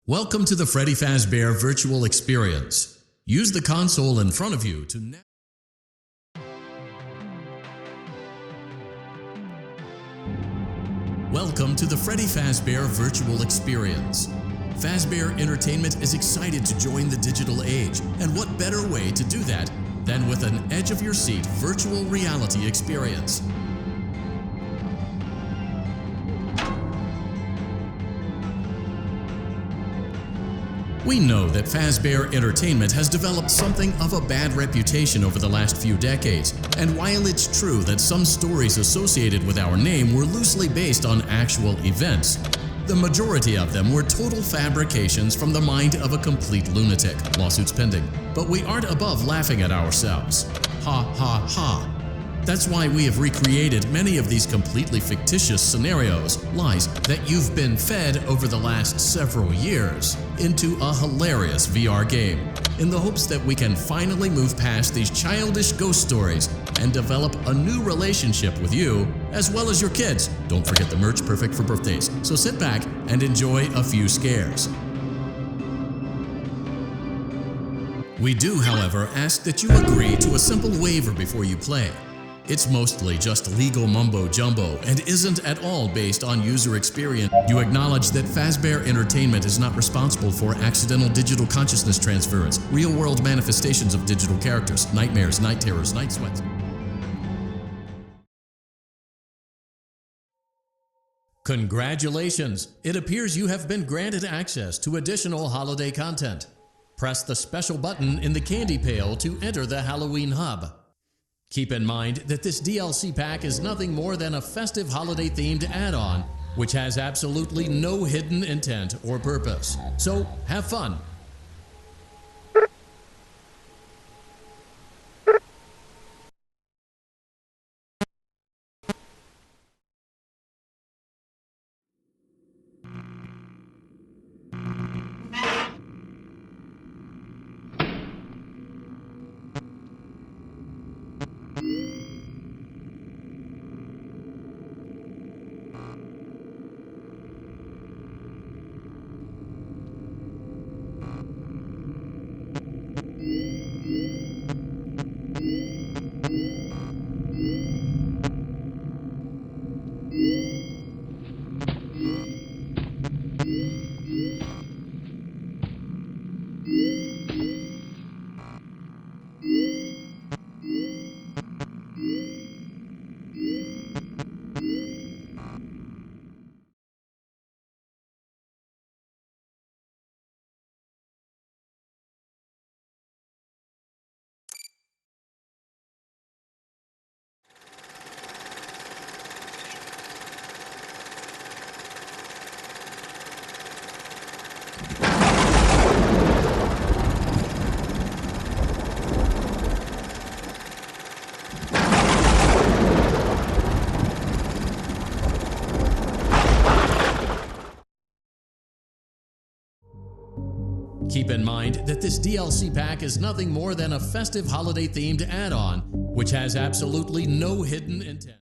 Welcome to the Freddy Fazbear virtual experience. Use the console in front of you to Welcome to the Freddy Fazbear virtual experience. Fazbear Entertainment is excited to join the digital age, and what better way to do that than with an edge-of-your-seat virtual reality experience. We know that Fazbear Entertainment has developed something of a bad reputation over the last few decades, and while it's true that some stories associated with our name were loosely based on actual events, the majority of them were total fabrications from the mind of a complete lunatic, lawsuits pending. But we aren't above laughing at ourselves. Ha ha ha. That's why we have recreated many of these completely fictitious scenarios, lies that you've been fed over the last several years, into a hilarious VR game, in the hopes that we can finally move past these childish ghost stories and develop a new relationship with you, as well as your kids. Don't forget the merch, perfect for birthdays. So sit back and enjoy a few scares. We do, however, ask that you agree to a simple waiver before you play. It's mostly just legal mumbo-jumbo and isn't at all based on user experience. You acknowledge that Fazbear Entertainment is not responsible for accidental digital consciousness transference, real-world manifestations of digital characters, nightmares, night terrors, night sweats. Congratulations! It appears you have been granted access to additional holiday content. Press the special button in the candy pail to enter the Halloween hub. Keep in mind that this DLC pack is nothing more than a festive holiday-themed add-on, which has absolutely no hidden intent or purpose. So, have fun! Keep in mind that this DLC pack is nothing more than a festive holiday-themed add-on, which has absolutely no hidden intent.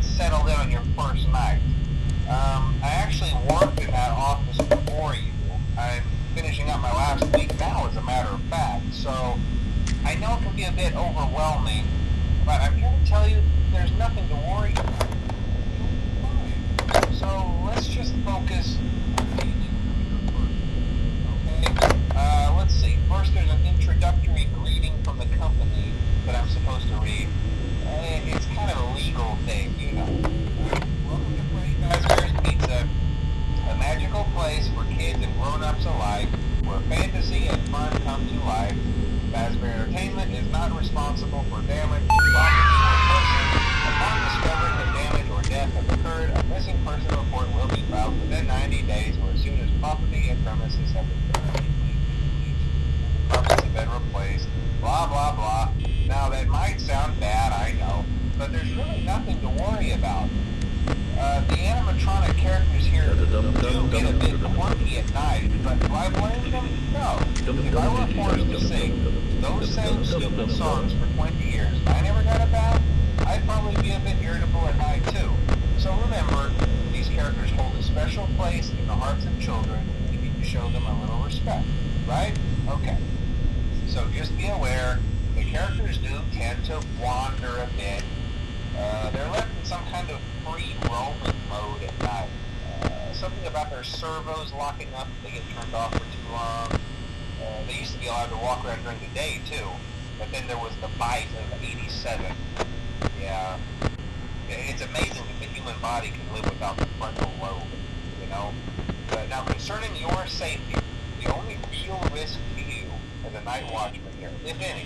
Settled in on your first night. I actually worked in that office before you. I'm finishing up my last week now, as a matter of fact, so I know it can be a bit overwhelming, but I'm here to tell you there's nothing to worry about. So let's just focus on okay? Let's see. First, there's an introductory greeting from the company that I'm supposed to read. It's kind of a legal thing, you know. Welcome to Freddy Fazbear's Pizza, a magical place for kids and grown-ups alike, where fantasy and fun come to life. Fazbear Entertainment is not responsible for damage to property or person upon the death have occurred, a missing person report will be filed within 90 days or as soon as property and premises have been permanently bleached, carpets have been replaced, blah, blah, blah. Now, that might sound bad, I know, but there's really nothing to worry about. The animatronic characters here do get a bit quirky at night, but do I blame them? No. If I were forced to sing those same stupid songs for 20 years and I never got a bath, I'd probably be a bit irritable at night too. So remember, these characters hold a special place in the hearts of children, and we need to show them a little respect, right? Okay. So just be aware, the characters do tend to wander a bit. They're left in some kind of free roaming mode at night. Something about their servos locking up if they get turned off for too long. They used to be allowed to walk around during the day too, but then there was the bite of 87. Yeah, it's amazing that the human body can live without the frontal lobe, you know? Now concerning your safety, the only real risk to you as a night watchman here, if any,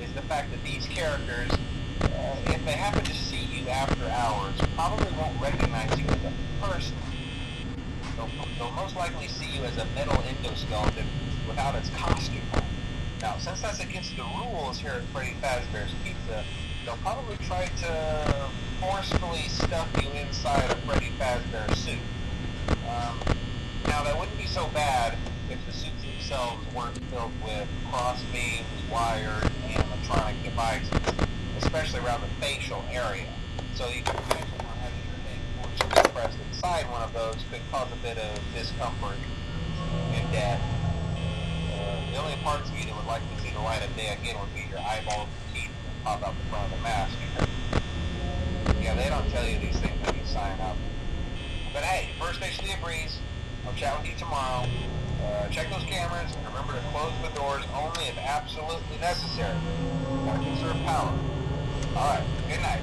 is the fact that these characters, if they happen to see you after hours, probably won't recognize you as a person. They'll most likely see you as a metal endoskeleton without its costume on. Now, since that's against the rules here at Freddy Fazbear's Pizza, they'll probably try to forcefully stuff you inside a Freddy Fazbear suit. Now, that wouldn't be so bad if the suits themselves weren't filled with crossbeams, wires, and animatronic devices, especially around the facial area. So you can imagine how having your head forcibly pressed inside one of those could cause a bit of discomfort and death. The only parts of you that would like to see the light of day again would be your eyeballs and teeth that pop out the front of the mask. Yeah, they don't tell you these things when you sign up. But hey, first basically a breeze. I'll chat with you tomorrow. Check those cameras and remember to close the doors only if absolutely necessary. Gotta conserve power. Alright, good night.